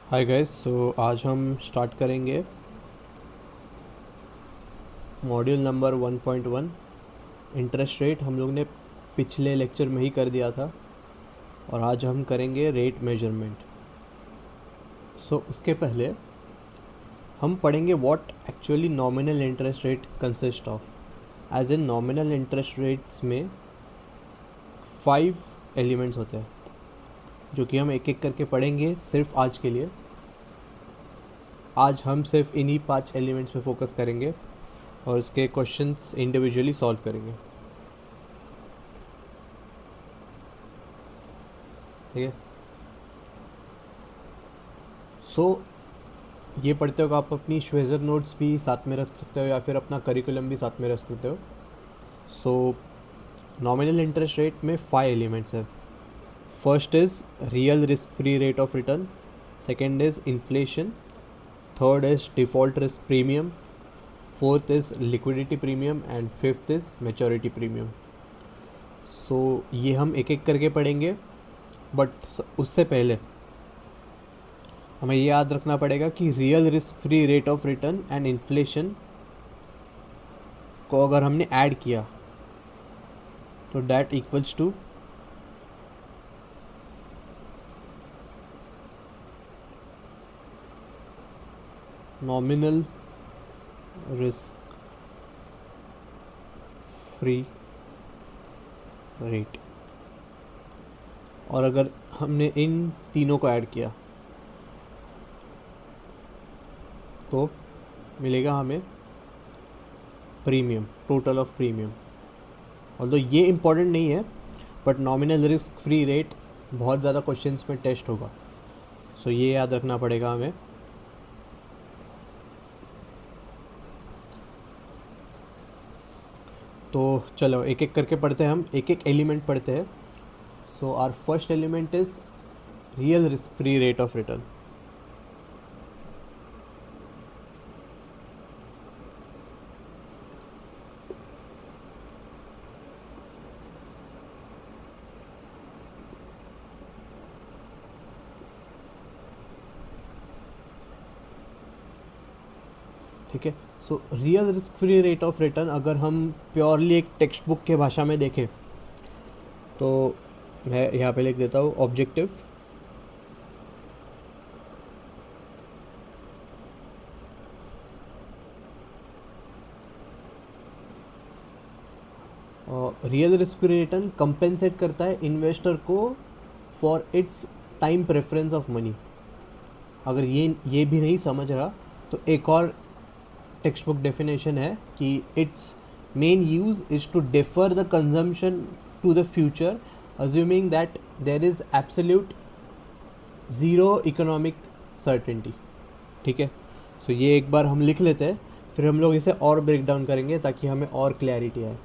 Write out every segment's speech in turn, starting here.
Hi guys. आज हम start करेंगे मॉड्यूल नंबर 1.1 इंटरेस्ट रेट। हम लोग ने पिछले लेक्चर में ही कर दिया था और आज हम करेंगे रेट मेजरमेंट। उसके पहले हम पढ़ेंगे what actually nominal interest rate consist of. As in nominal interest rates में 5 एलिमेंट्स होते हैं जो कि हम एक एक करके पढ़ेंगे सिर्फ आज के लिए। आज हम सिर्फ इन्हीं 5 एलिमेंट्स पे फोकस करेंगे और इसके क्वेश्चंस इंडिविजुअली सॉल्व करेंगे। ठीक है। ये पढ़ते हो आप अपनी श्वेजर नोट्स भी साथ में रख सकते हो या फिर अपना करिकुलम भी साथ में रख सकते हो। नॉमिनल इंटरेस्ट रेट में 5 एलिमेंट्स है। First is real risk free rate of return, second is inflation, third is default risk premium, fourth is liquidity premium and fifth is maturity premium. ये हम एक एक करके पढ़ेंगे, बट उससे पहले हमें ये याद रखना पड़ेगा कि real risk free rate of return and inflation को अगर हमने ऐड किया तो that equals to nominal risk free rate. और अगर हमने इन तीनों को ऐड किया तो मिलेगा हमें premium, total of premium. Although ये इम्पॉर्टेंट नहीं है, but nominal risk free rate बहुत ज़्यादा क्वेश्चंस में टेस्ट होगा, ये याद रखना पड़ेगा हमें। तो चलो एक एक करके पढ़ते हैं, हम एक एक एलिमेंट पढ़ते हैं। Our first element is real risk free rate of return. ठीक है। Real risk free rate of return अगर हम प्योरली एक टेक्स्ट बुक के भाषा में देखें तो मैं यहाँ पे लिख देता हूँ objective real risk free return compensate करता है इन्वेस्टर को for its time preference of money. अगर ये भी नहीं समझ रहा तो एक और टेक्स्ट बुक डेफिनेशन है कि its main use is to defer the consumption to the future assuming that there is absolute zero economic certainty. ठीक है। ये एक बार हम लिख लेते हैं, फिर हम लोग इसे और ब्रेक डाउन करेंगे ताकि हमें और क्लैरिटी आए।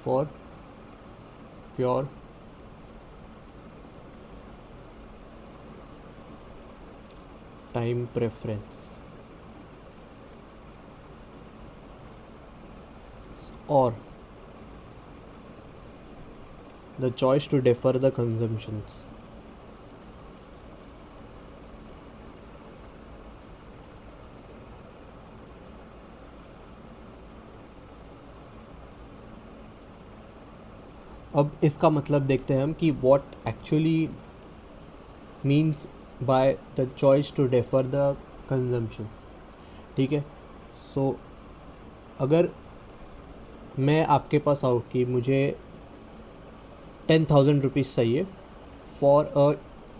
For pure time preference or the choice to defer the consumptions. अब इसका मतलब देखते हैं हम कि what actually means by the choice to defer the consumption. ठीक है। अगर मैं आपके पास आऊँ कि मुझे 10,000 रुपीज़ चाहिए फॉर अ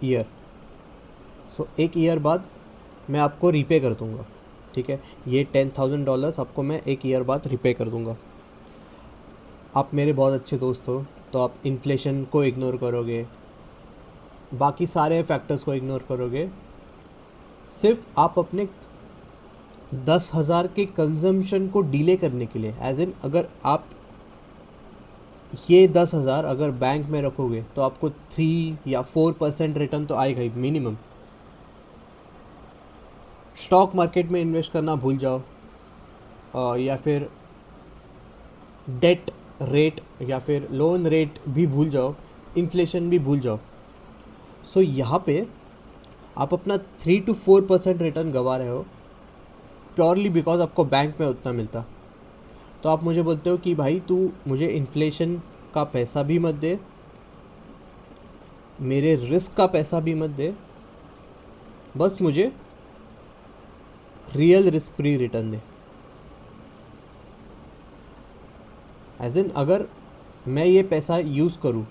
ईयर, एक ईयर बाद मैं आपको रीपे कर दूँगा। ठीक है। ये $10,000 आपको मैं एक ईयर बाद रीपे कर दूँगा। आप मेरे बहुत अच्छे दोस्त हो तो आप इन्फ्लेशन को इग्नोर करोगे, बाकी सारे फैक्टर्स को इग्नोर करोगे, सिर्फ आप अपने 10,000 के कंजम्पशन को डिले करने के लिए, एज इन अगर आप ये 10,000 अगर बैंक में रखोगे तो आपको 3 या 4% रिटर्न तो आएगा ही मिनिमम। स्टॉक मार्केट में इन्वेस्ट करना भूल जाओ, या फिर डेट रेट या फिर लोन रेट भी भूल जाओ, इन्फ्लेशन भी भूल जाओ। सो यहाँ पे आप अपना 3 to 4% रिटर्न गंवा रहे हो प्योरली बिकॉज आपको बैंक में उतना मिलता। तो आप मुझे बोलते हो कि भाई तू मुझे इन्फ्लेशन का पैसा भी मत दे, मेरे रिस्क का पैसा भी मत दे, बस मुझे रियल रिस्क फ्री रिटर्न दे। एज इन अगर मैं ये पैसा यूज़ करूँ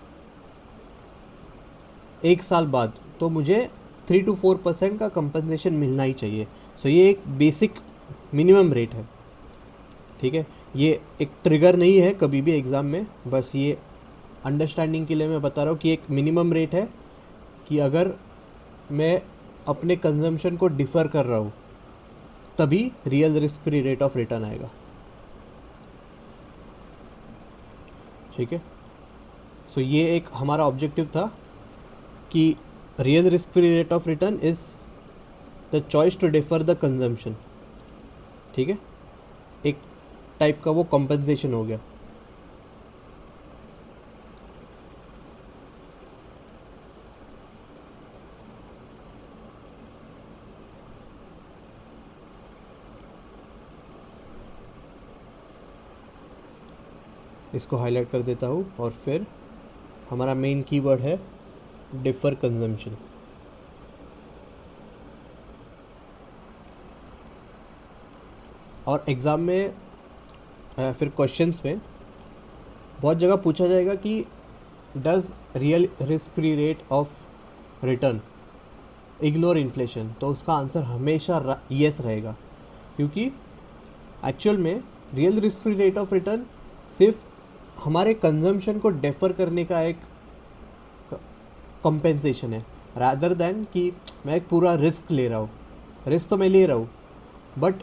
1 साल बाद तो मुझे 3 to 4% का कंपनसेशन मिलना ही चाहिए। सो ये एक बेसिक मिनिमम रेट है, ठीक है। ये एक ट्रिगर नहीं है कभी भी एग्ज़ाम में, बस ये अंडरस्टैंडिंग के लिए मैं बता रहा हूँ कि एक मिनिमम रेट है कि अगर मैं अपने कंजम्पशन को डिफ़र कर रहा हूँ तभी real risk free rate of return आएगा, ठीक है। सो ये एक हमारा ऑब्जेक्टिव था कि real risk free rate of return is the choice to defer the consumption, ठीक है। एक टाइप का वो कंपनसेशन हो गया। इसको हाईलाइट कर देता हूँ और फिर हमारा मेन कीवर्ड है डिफर कंजम्पशन। और एग्ज़ाम में फिर क्वेश्चंस में बहुत जगह पूछा जाएगा कि does real risk free rate of return ignore inflation, तो उसका आंसर हमेशा येस रहेगा, क्योंकि एक्चुअल में real risk free rate of return सिर्फ हमारे कंजम्पशन को डेफर करने का एक कंपेंसेशन है, रादर दैन कि मैं एक पूरा रिस्क ले रहा हूँ। रिस्क तो मैं ले रहा हूँ but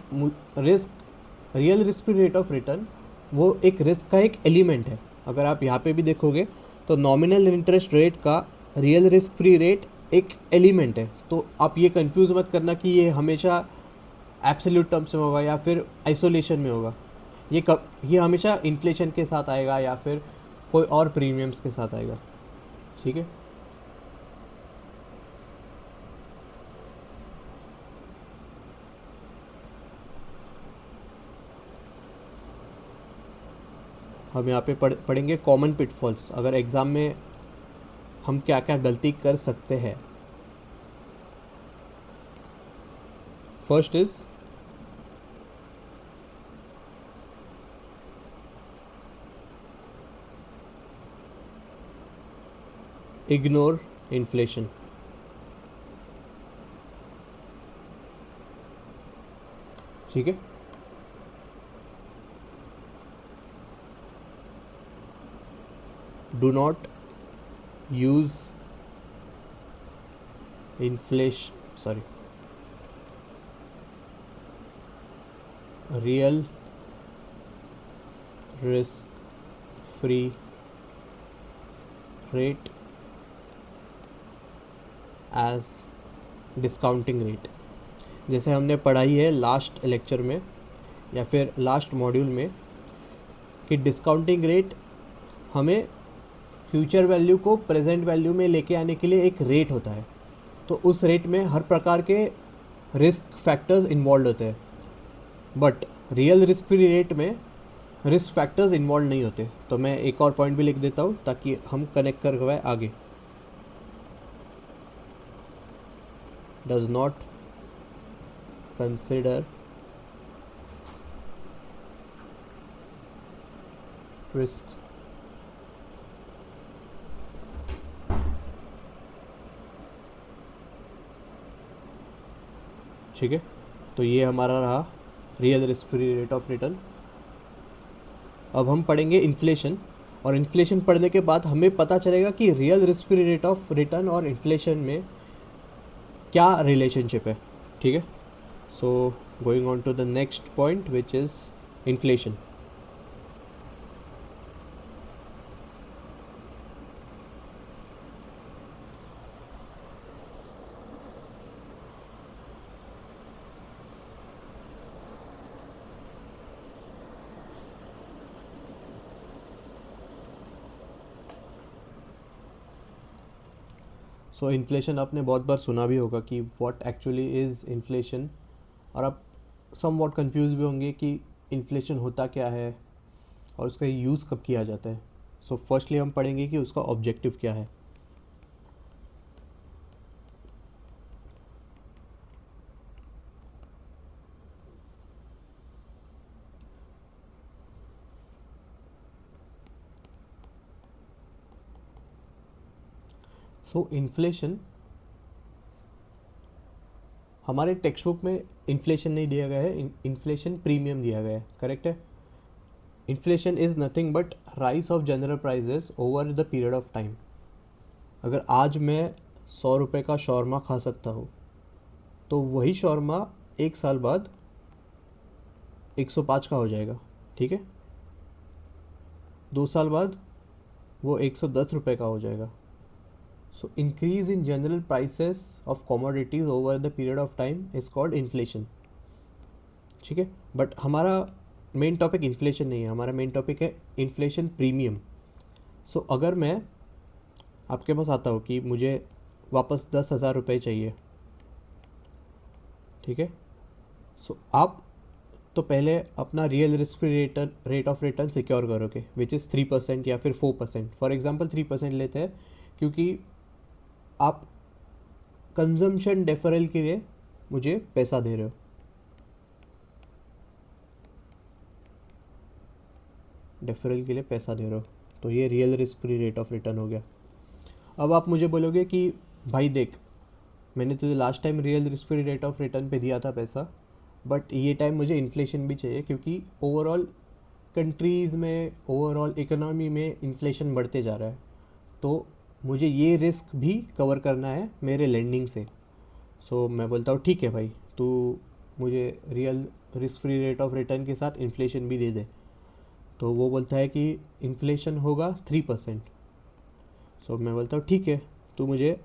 real risk free rate of return वो एक रिस्क का एक एलिमेंट है। अगर आप यहाँ पे भी देखोगे तो नॉमिनल इंटरेस्ट रेट का रियल रिस्क फ्री रेट एक एलिमेंट है। तो आप ये कंफ्यूज मत करना कि ये हमेशा एब्सोल्यूट टर्म्स में होगा या फिर आइसोलेशन में होगा। ये हमेशा इन्फ्लेशन के साथ आएगा या फिर कोई और प्रीमियम्स के साथ आएगा, ठीक है। हम यहाँ पे पढ़ेंगे कॉमन पिटफॉल्स, अगर एग्ज़ाम में हम क्या क्या गलती कर सकते हैं। फर्स्ट इज इग्नोर इन्फ्लेशन, ठीक है। Do not use real risk free rate as discounting rate. जैसे हमने पढ़ाई है लास्ट लेक्चर में या फिर लास्ट मॉड्यूल में कि डिस्काउंटिंग रेट हमें फ्यूचर वैल्यू को प्रेजेंट वैल्यू में लेके आने के लिए एक रेट होता है। तो उस रेट में हर प्रकार के रिस्क फैक्टर्स इन्वॉल्व होते हैं, but real risk free rate में रिस्क फैक्टर्स इन्वॉल्व नहीं होते। तो मैं एक और पॉइंट भी लिख देता हूँ ताकि हम कनेक्ट कर पाए आगे। डज नॉट कंसिडर रिस्क ठीक है। तो ये हमारा रहा real risk free rate of return. अब हम पढ़ेंगे इन्फ्लेशन। और इन्फ्लेशन पढ़ने के बाद हमें पता चलेगा कि real risk free rate of return और इन्फ्लेशन में क्या रिलेशनशिप है. ठीक है. So going on to the next point which is inflation. So inflation आपने बहुत बार सुना भी होगा कि व्हाट एक्चुअली इज़ इन्फ्लेशन, और आप सम वॉट कन्फ्यूज़ भी होंगे कि इन्फ्लेशन होता क्या है और उसका यूज़ कब किया जाता है. सो फर्स्टली हम पढ़ेंगे कि उसका ऑब्जेक्टिव क्या है. सो इन्फ्लेशन, हमारे टेक्स्ट बुक में इन्फ्लेशन नहीं दिया गया है, इन्फ्लेशन प्रीमियम दिया गया है. करेक्ट है. Inflation is nothing but rise of general prices over the period of time. अगर आज मैं 100 रुपये का शौरमा खा सकता हूँ तो वही शौरमा 1 साल बाद 105 का हो जाएगा. ठीक है. 2 साल बाद वो 110 रुपये का हो जाएगा. So increase in general prices of commodities over the period of time is called inflation. ठीक है. बट हमारा मेन टॉपिक इन्फ्लेशन नहीं है, हमारा मेन टॉपिक है इन्फ्लेशन प्रीमियम. सो अगर मैं आपके पास आता हूँ कि मुझे वापस 10,000 रुपये चाहिए. ठीक है. सो आप तो पहले अपना real risk free rate of return secure करोगे विच इज़ 3% या फिर 4%. फॉर एग्जांपल 3% लेते हैं क्योंकि आप कंजम्पशन डेफरल के लिए मुझे पैसा दे रहे हो. डेफरल के लिए पैसा दे रहे हो तो ये real risk free rate of return हो गया. अब आप मुझे बोलोगे कि भाई देख, मैंने तुझे last time real risk free rate of return पे दिया था पैसा, बट ये टाइम मुझे इन्फ्लेशन भी चाहिए क्योंकि ओवरऑल कंट्रीज़ में, ओवरऑल इकोनॉमी में इन्फ्लेशन बढ़ते जा रहा है, तो मुझे ये रिस्क भी कवर करना है मेरे लेंडिंग से. सो मैं बोलता हूँ ठीक है भाई, तू मुझे real risk free rate of return के साथ इन्फ्लेशन भी दे दे. तो वो बोलता है कि इन्फ्लेशन होगा 3%. सो मैं बोलता हूँ ठीक है, तू मुझे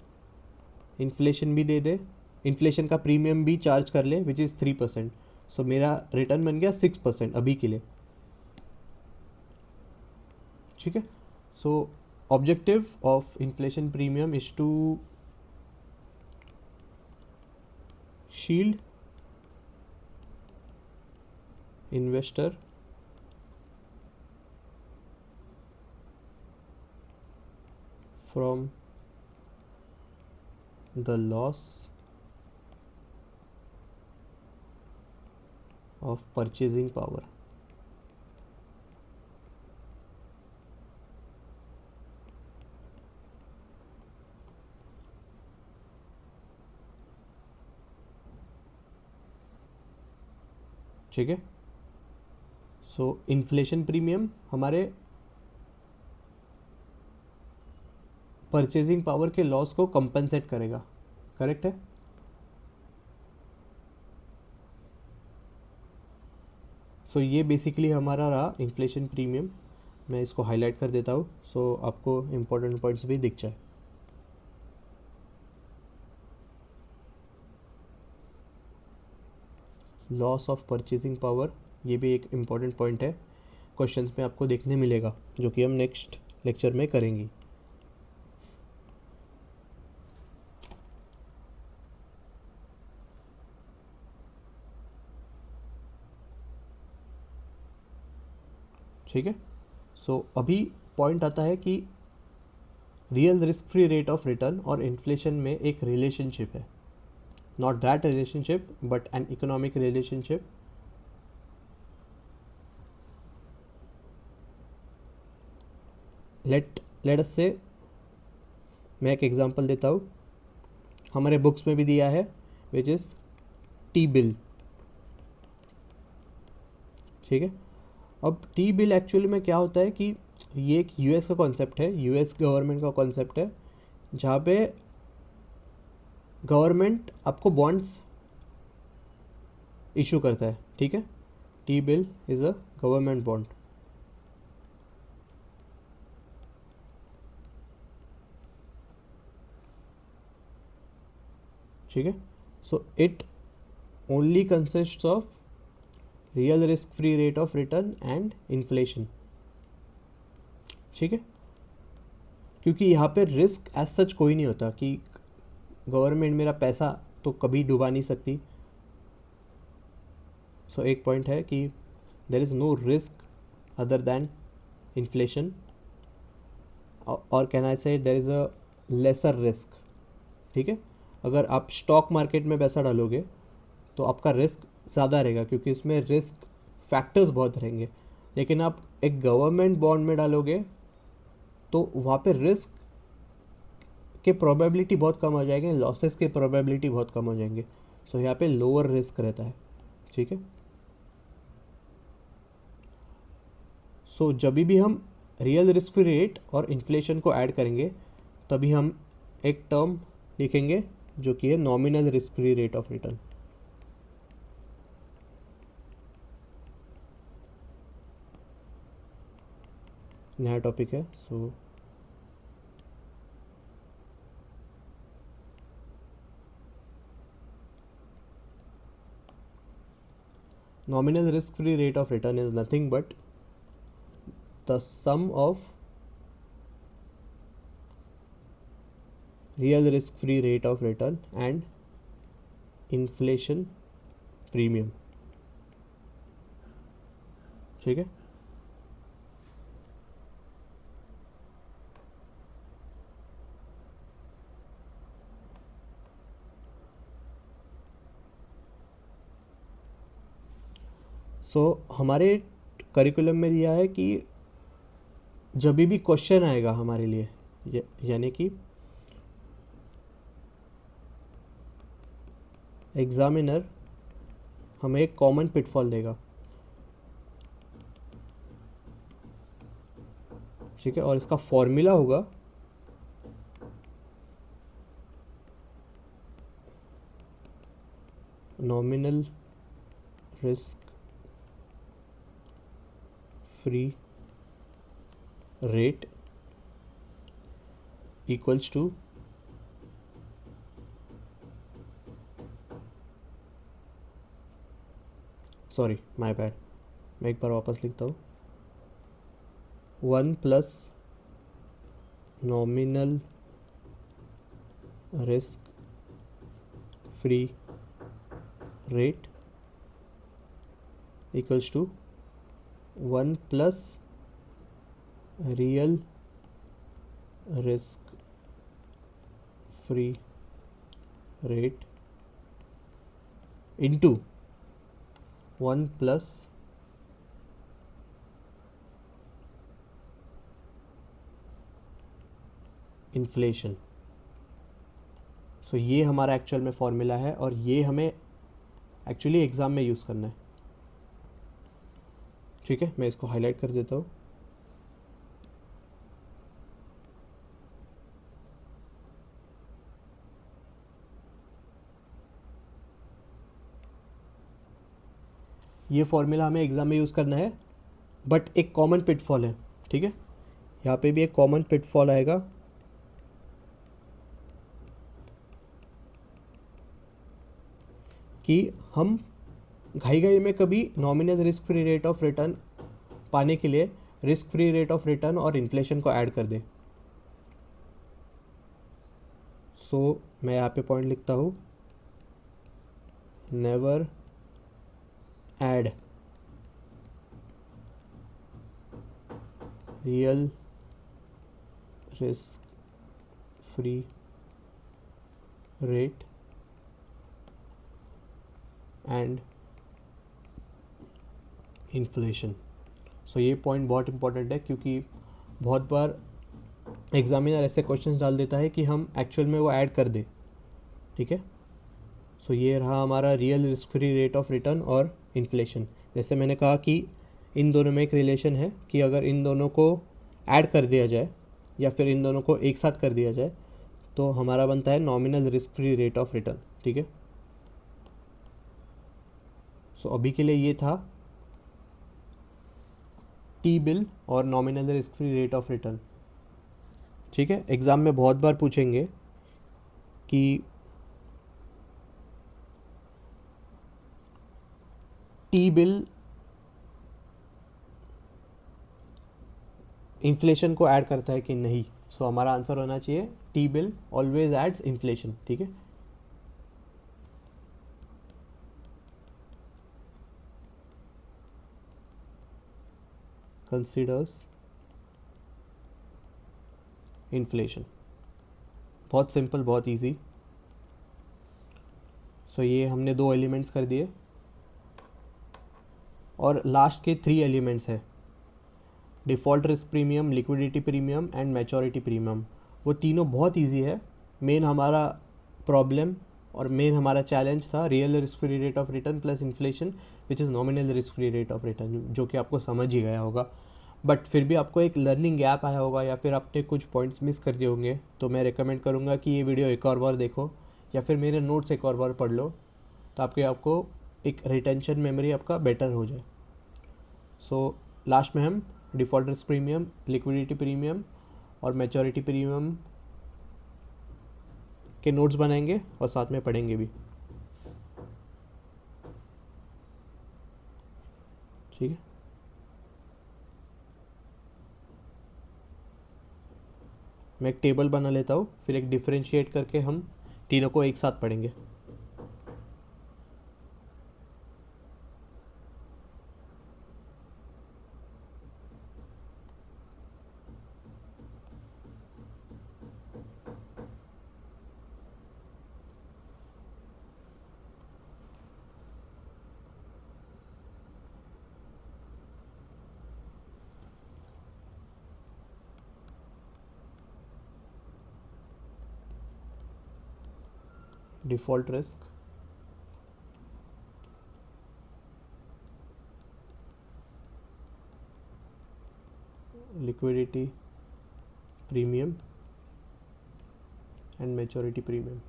इन्फ्लेशन भी दे दे, इन्फ्लेशन का प्रीमियम भी चार्ज कर ले विच इज़ 3%. सो मेरा रिटर्न बन गया 6% अभी के लिए. ठीक है. So objective of inflation premium is to shield investor from the loss of purchasing power. ठीक है. सो इन्फ्लेशन प्रीमियम हमारे परचेजिंग पावर के लॉस को कंपनसेट करेगा. करेक्ट है. सो ये बेसिकली हमारा रहा इन्फ्लेशन प्रीमियम. मैं इसको हाईलाइट कर देता हूँ सो आपको इम्पोर्टेंट पॉइंट्स भी दिख जाए. लॉस ऑफ परचेजिंग पावर, ये भी एक इम्पॉर्टेंट पॉइंट है, क्वेश्चंस में आपको देखने मिलेगा जो कि हम नेक्स्ट लेक्चर में करेंगे. ठीक है. सो अभी पॉइंट आता है कि real risk free rate of return और इन्फ्लेशन में एक रिलेशनशिप है. Not that relationship but an economic relationship. Let us से, मैं एक एग्जांपल देता हूँ, हमारे बुक्स में भी दिया है विच इज़ टी बिल. ठीक है. अब टी बिल एक्चुअली में क्या होता है कि ये एक यूएस का कॉन्सेप्ट है, यूएस गवर्नमेंट का कॉन्सेप्ट है, जहाँ पे गवर्नमेंट आपको बॉन्ड्स इशू करता है, ठीक है। T bill is a government bond. ठीक है, so it only consist of real risk free rate of return and inflation. ठीक है, क्योंकि यहाँ पे रिस्क एज सच कोई नहीं होता कि गवर्नमेंट मेरा पैसा तो कभी डुबा नहीं सकती। सो एक पॉइंट है कि there is no risk other than inflation, और can I say there is a lesser risk. ठीक है, अगर आप स्टॉक मार्केट में पैसा डालोगे तो आपका रिस्क ज़्यादा रहेगा क्योंकि उसमें रिस्क फैक्टर्स बहुत रहेंगे, लेकिन आप एक गवर्नमेंट बॉन्ड में डालोगे तो वहाँ पे रिस्क के प्रोबेबिलिटी बहुत कम हो जाएंगे, लॉसेस के प्रोबेबिलिटी बहुत कम हो जाएंगे। सो यहाँ पे लोअर रिस्क रहता है। ठीक है, सो जब भी हम रियल रिस्क फ्री रेट और इन्फ्लेशन को ऐड करेंगे तभी हम एक टर्म लिखेंगे जो कि है nominal risk free rate of return. नया टॉपिक है। सो nominal risk free rate of return is nothing but the sum of real risk free rate of return and inflation premium। ठीक है, सो हमारे करिकुलम में दिया है कि जब भी क्वेश्चन आएगा हमारे लिए, यानी कि एग्जामिनर हमें एक कॉमन पिटफॉल देगा। ठीक है, और इसका फॉर्मूला होगा nominal risk free rate equals to sorry my bad, मैं एक बार वापस लिखता हूँ। 1 plus nominal risk free rate equals to 1 plus real risk free rate into 1 plus inflation. So ये हमारा एक्चुअल में फॉर्मूला है और ये हमें एक्चुअली एग्ज़ाम में यूज़ करना है। ठीक है, मैं इसको हाईलाइट कर देता हूँ। ये फॉर्मूला हमें एग्ज़ाम में यूज़ करना है, बट एक कॉमन पिटफॉल है। ठीक है, यहाँ पे भी एक कॉमन पिटफॉल आएगा कि हम घाई में कभी nominal risk free rate of return पाने के लिए risk free rate of return और इन्फ्लेशन को ऐड कर दें। सो मैं यहाँ पे पॉइंट लिखता हूँ, never add real risk free rate and inflation. So ये पॉइंट बहुत इंपॉर्टेंट है क्योंकि बहुत बार एग्जामिनर ऐसे क्वेश्चंस डाल देता है कि हम एक्चुअल में वो ऐड कर दें। ठीक है, सो ये रहा हमारा real risk free rate of return और इन्फ्लेशन। जैसे मैंने कहा कि इन दोनों में एक रिलेशन है कि अगर इन दोनों को ऐड कर दिया जाए या फिर इन दोनों को एक साथ कर दिया जाए तो हमारा बनता है nominal risk free rate of return, ठीक है। सो अभी के लिए ये था टी बिल और nominal risk free rate of return, ठीक है। एग्ज़ाम में बहुत बार पूछेंगे कि टी बिल इन्फ्लेशन को ऐड करता है कि नहीं। सो हमारा आंसर होना चाहिए T bill always adds inflation, ठीक है। कंसीडर्स इन्फ्लेशन, बहुत सिंपल, बहुत इजी। सो ये हमने 2 एलिमेंट्स कर दिए और लास्ट के 3 एलिमेंट्स है default risk premium, liquidity premium and maturity premium. वो तीनों बहुत इजी है। मेन हमारा प्रॉब्लम और मेन हमारा चैलेंज था real risk free rate of return plus inflation which is nominal risk free rate of return, जो कि आपको समझ ही गया होगा। बट फिर भी आपको एक लर्निंग गैप आया होगा या फिर आपने कुछ पॉइंट्स मिस कर दिए होंगे, तो मैं रिकमेंड करूँगा कि ये वीडियो एक और बार देखो या फिर मेरे नोट्स एक और बार पढ़ लो, तो आपको एक रिटेंशन मेमोरी आपका बेटर हो जाए। सो लास्ट में हम default risk premium, liquidity premium और मैच्योरिटी प्रीमियम के नोट्स बनाएंगे और साथ में पढ़ेंगे भी, ठीक है। मैं एक टेबल बना लेता हूँ, फिर एक डिफरेंशिएट करके हम तीनों को एक साथ पढ़ेंगे। Default risk, liquidity premium and maturity premium.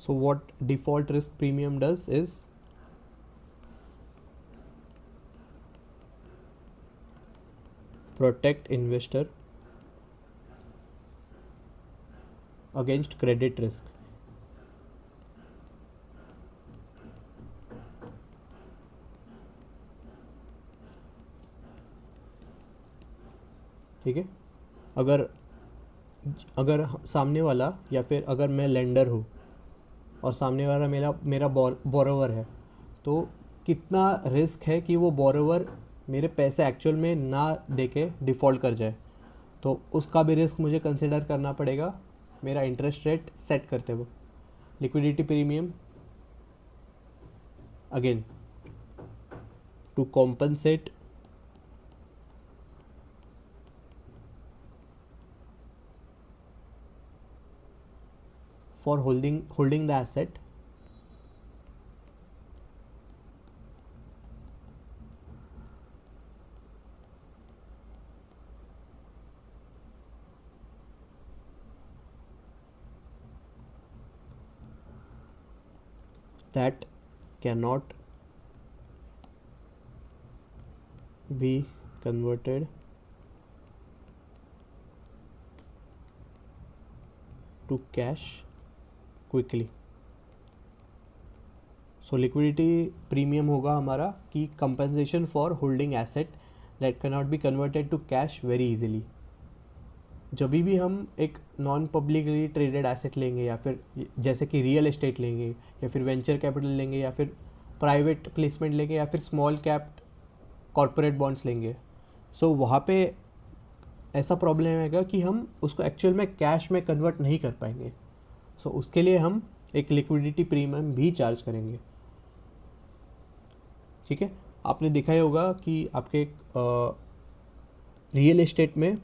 So what default risk premium does is protect investor against credit risk. ठीक है। अगर अगर सामने वाला या फिर अगर मैं लेंडर हूँ और सामने वाला मेरा मेरा बोरोवर है, तो कितना रिस्क है कि वो बोरोवर मेरे पैसे एक्चुअल में ना दे के डिफ़ॉल्ट कर जाए, तो उसका भी रिस्क मुझे कंसिडर करना पड़ेगा मेरा इंटरेस्ट रेट सेट करते हुए। Liquidity premium again to compensate for holding the asset, that cannot be converted to cash quickly. So liquidity premium होगा हमारा कि compensation for holding asset that can not be converted to cash very easily. जब भी हम एक non publicly traded asset लेंगे या फिर जैसे कि रियल एस्टेट लेंगे या फिर वेंचर कैपिटल लेंगे या फिर प्राइवेट प्लेसमेंट लेंगे या फिर स्मॉल कैप कॉरपोरेट बॉन्ड्स लेंगे, सो वहाँ पे ऐसा प्रॉब्लम आएगा कि हम उसको एक्चुअल में कैश में कन्वर्ट नहीं कर पाएंगे। सो उसके लिए हम एक लिक्विडिटी प्रीमियम भी चार्ज करेंगे, ठीक है। आपने देखा ही होगा कि आपके रियल एस्टेट में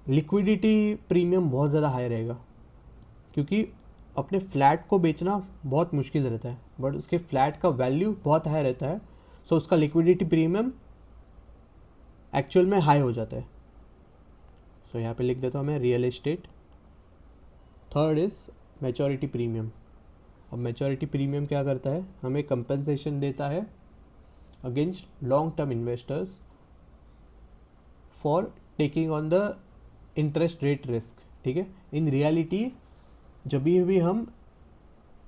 लिक्विडिटी प्रीमियम बहुत ज़्यादा हाई रहेगा, क्योंकि अपने फ्लैट को बेचना बहुत मुश्किल रहता है, बट उसके फ्लैट का वैल्यू बहुत हाई रहता है, सो उसका लिक्विडिटी प्रीमियम एक्चुअल में हाई हो जाता है। सो यहाँ पे लिख देता हूँ मैं real estate. Third is maturity premium. अब मैच्योरिटी प्रीमियम क्या करता है, हमें कंपनसेशन देता है against long term investors for taking on the interest rate risk. ठीक है, इन रियलिटी जब भी हम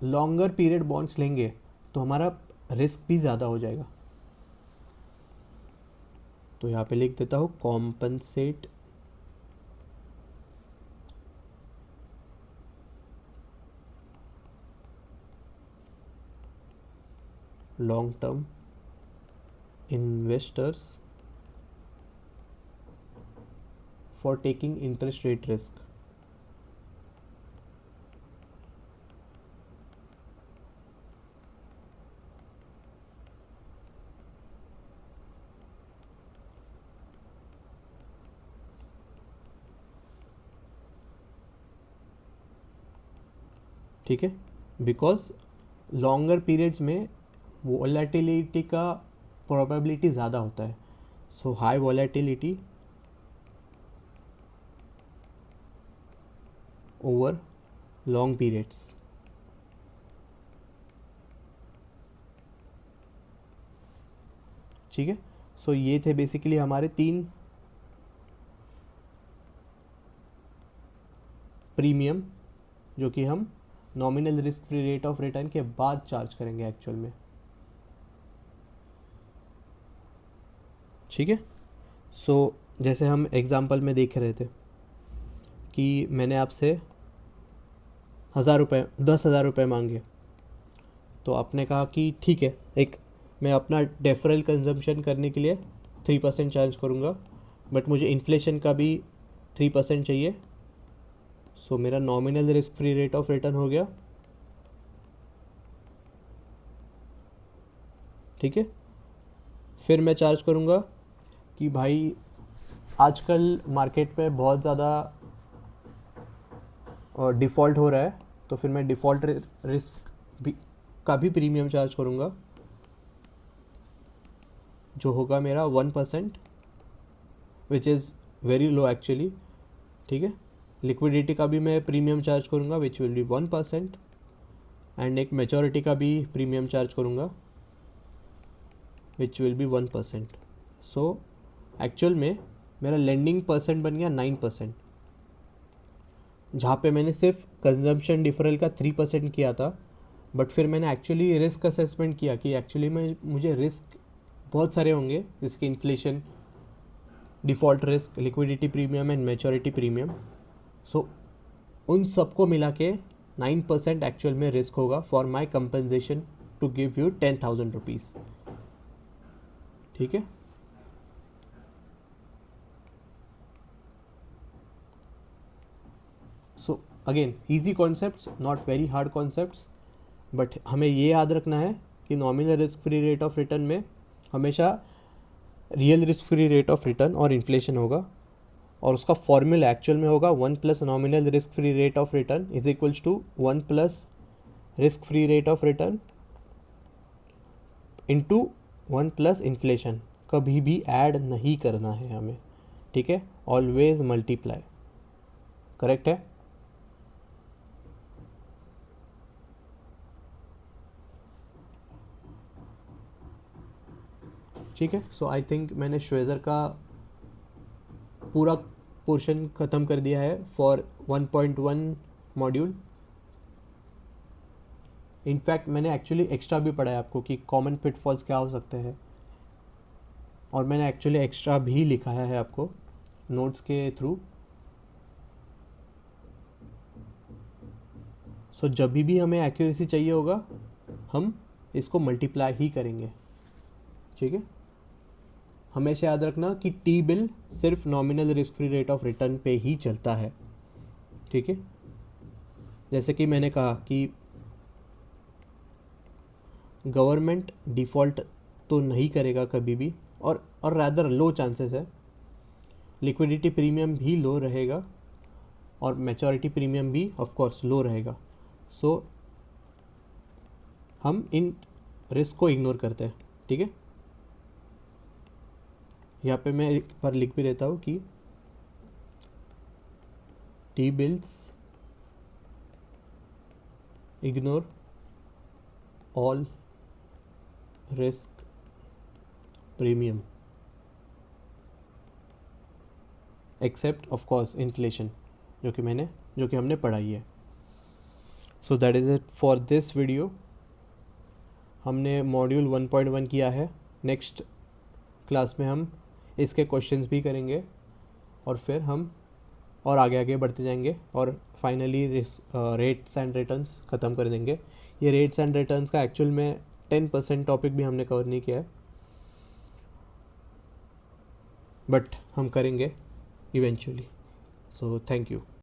लॉन्गर पीरियड बॉन्ड्स लेंगे तो हमारा रिस्क भी ज़्यादा हो जाएगा। तो यहाँ पे लिख देता हूँ compensate long term investors for taking interest rate risk. ठीक है, बिकॉज लॉन्गर पीरियड्स में वॉलेटिलिटी का प्रोबेबिलिटी ज़्यादा होता है, so high volatility over long periods. ठीक है, सो ये थे बेसिकली हमारे 3 प्रीमियम जो कि हम nominal risk free rate of return के बाद चार्ज करेंगे एक्चुअल में। ठीक है, सो जैसे हम एग्जांपल में देख रहे थे कि मैंने आपसे 10,000 रुपये मांगे, तो आपने कहा कि ठीक है, एक मैं अपना डेफरल कंजम्पशन करने के लिए 3% चार्ज करूँगा, बट मुझे इन्फ्लेशन का भी 3% चाहिए, सो मेरा nominal risk free rate of return हो गया। ठीक है, फिर मैं चार्ज करूँगा कि भाई आजकल मार्केट पे बहुत ज़्यादा डिफ़ॉल्ट हो रहा है, तो फिर मैं डिफ़ॉल्ट रिस्क भी का भी प्रीमियम चार्ज करूँगा, जो होगा मेरा 1%, which is very low actually. ठीक है, लिक्विडिटी का भी मैं प्रीमियम चार्ज करूँगा विच विल बी 1%, एंड एक मैच्योरिटी का भी प्रीमियम चार्ज करूँगा which will be 1%। So actual में मेरा लेंडिंग परसेंट बन गया 9%, जहाँ पे मैंने सिर्फ कंजम्पशन डिफरल का 3% किया था, बट फिर मैंने एक्चुअली रिस्क असेसमेंट किया कि एक्चुअली में मुझे रिस्क बहुत सारे होंगे, जिसके inflation, default risk, liquidity premium and maturity premium. So उन सबको मिला के 9% एक्चुअल में रिस्क होगा for my compensation to give you 10,000 rupees. ठीक है, so again easy concepts, not very hard concepts, but हमें ये याद रखना है कि nominal risk free rate of return में हमेशा real risk free rate of return और इन्फ्लेशन होगा, और उसका फॉर्मूला एक्चुअल में होगा 1 plus nominal risk free rate of return is equals to 1 plus risk free rate of return into 1 plus inflation. कभी भी ऐड नहीं करना है हमें। ठीक है, ऑलवेज मल्टीप्लाई। करेक्ट है? ठीक है, सो आई थिंक मैंने श्वेजर का पूरा पोर्शन ख़त्म कर दिया है फॉर 1.1 मॉड्यूल। इनफैक्ट मैंने एक्चुअली एक्स्ट्रा भी पढ़ा है आपको कि कॉमन पिटफॉल्स क्या हो सकते हैं, और मैंने एक्चुअली एक्स्ट्रा भी लिखा है आपको नोट्स के थ्रू। सो जब भी हमें एक्यूरेसी चाहिए होगा हम इसको मल्टीप्लाई ही करेंगे। ठीक है, हमेशा याद रखना कि टी बिल सिर्फ nominal risk free rate of return पे ही चलता है। ठीक है, जैसे कि मैंने कहा कि गवर्नमेंट डिफ़ॉल्ट तो नहीं करेगा कभी भी, और रैदर लो चांसेस है, लिक्विडिटी प्रीमियम भी लो रहेगा और मैच्योरिटी प्रीमियम भी ऑफ कोर्स लो रहेगा. सो हम इन रिस्क को इग्नोर करते हैं. ठीक है, यहाँ पे मैं एक बार लिख भी देता हूँ कि T bills ignore all risk premium except of course inflation, जो कि हमने पढ़ाई है. So that is it for this video. हमने मॉड्यूल 1.1 किया है. नेक्स्ट क्लास में हम इसके क्वेश्चंस भी करेंगे और फिर हम और आगे बढ़ते जाएंगे और फाइनली रेट्स एंड रिटर्न्स ख़त्म कर देंगे. ये रेट्स एंड रिटर्न्स का एक्चुअल में 10% टॉपिक भी हमने कवर नहीं किया है, बट हम करेंगे इवेंचुअली. So thank you.